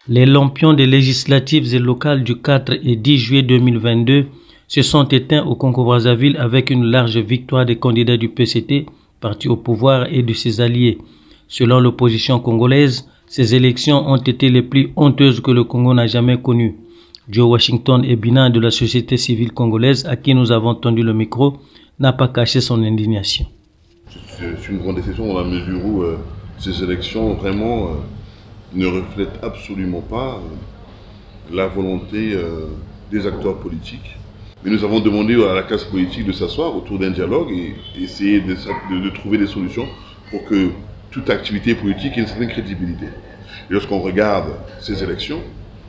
Les lampions des législatives et locales du 4 et 10 juillet 2022 se sont éteints au Congo-Brazzaville avec une large victoire des candidats du PCT, parti au pouvoir, et de ses alliés. Selon l'opposition congolaise, ces élections ont été les plus honteuses que le Congo n'a jamais connues. Joe Washington Ebina de la société civile congolaise, à qui nous avons tendu le micro, n'a pas caché son indignation. C'est une grande déception dans la mesure où ces élections vraiment ne reflètent absolument pas la volonté des acteurs politiques. Mais nous avons demandé à la classe politique de s'asseoir autour d'un dialogue et essayer de trouver des solutions pour que toute activité politique ait une certaine crédibilité. Et lorsqu'on regarde ces élections,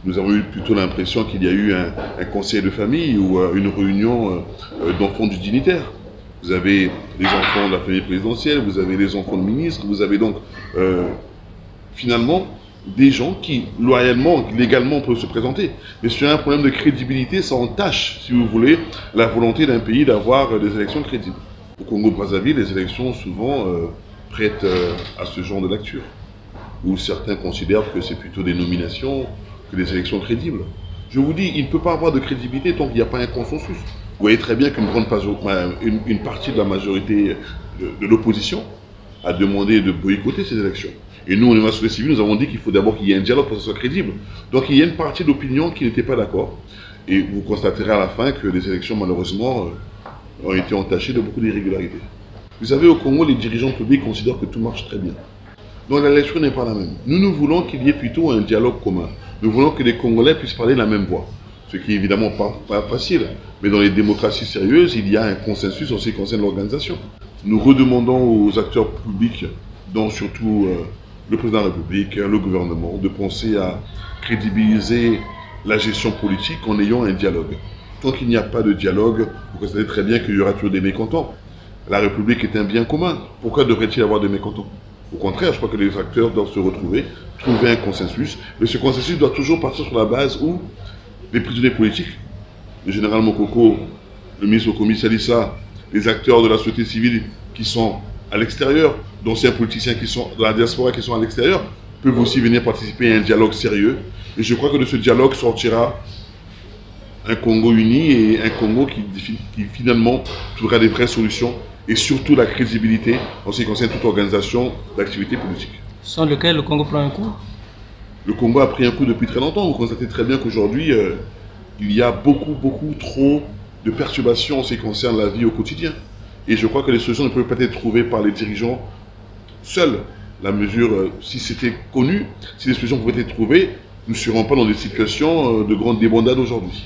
nous avons eu plutôt l'impression qu'il y a eu un conseil de famille ou une réunion d'enfants du dignitaire. Vous avez les enfants de la famille présidentielle, vous avez les enfants de ministres, vous avez donc finalement des gens qui, loyalement, légalement, peuvent se présenter. Mais sur un problème de crédibilité, ça entache, si vous voulez, la volonté d'un pays d'avoir des élections crédibles. Au Congo-Brazzaville, les élections souvent prêtent à ce genre de lecture, où certains considèrent que c'est plutôt des nominations que des élections crédibles. Je vous dis, il ne peut pas avoir de crédibilité tant qu'il n'y a pas un consensus. Vous voyez très bien qu'une une partie de la majorité de l'opposition a demandé de boycotter ces élections. Et nous, au niveau de la société civile, nous avons dit qu'il faut d'abord qu'il y ait un dialogue pour que ce soit crédible. Donc il y a une partie d'opinion qui n'était pas d'accord. Et vous constaterez à la fin que les élections, malheureusement, ont été entachées de beaucoup d'irrégularités. Vous savez, au Congo, les dirigeants publics considèrent que tout marche très bien. Donc l'élection n'est pas la même. Nous voulons qu'il y ait plutôt un dialogue commun. Nous voulons que les Congolais puissent parler la même voix. Ce qui est évidemment pas facile. Mais dans les démocraties sérieuses, il y a un consensus en ce qui concerne l'organisation. Nous redemandons aux acteurs publics, dont surtout le président de la République, le gouvernement, de penser à crédibiliser la gestion politique en ayant un dialogue. Tant qu'il n'y a pas de dialogue, vous constatez très bien qu'il y aura toujours des mécontents. La République est un bien commun. Pourquoi devrait-il y avoir des mécontents? Au contraire, je crois que les acteurs doivent se retrouver, trouver un consensus. Mais ce consensus doit toujours partir sur la base où les prisonniers politiques, le général Mokoko, le ministre Okomi Salissa, les acteurs de la société civile qui sont à l'extérieur, d'anciens politiciens qui sont dans la diaspora qui sont à l'extérieur, peuvent aussi venir participer à un dialogue sérieux. Et je crois que de ce dialogue sortira un Congo uni et un Congo qui finalement trouvera des vraies solutions et surtout la crédibilité en ce qui concerne toute organisation d'activité politique. Sans lequel le Congo prend un coup? Le Congo a pris un coup depuis très longtemps. Vous constatez très bien qu'aujourd'hui, il y a beaucoup trop de perturbations en ce qui concerne la vie au quotidien. Et je crois que les solutions ne peuvent pas être trouvées par les dirigeants seuls. La mesure, si c'était connu, si les solutions pouvaient être trouvées, nous ne serions pas dans des situations de grande débandade aujourd'hui.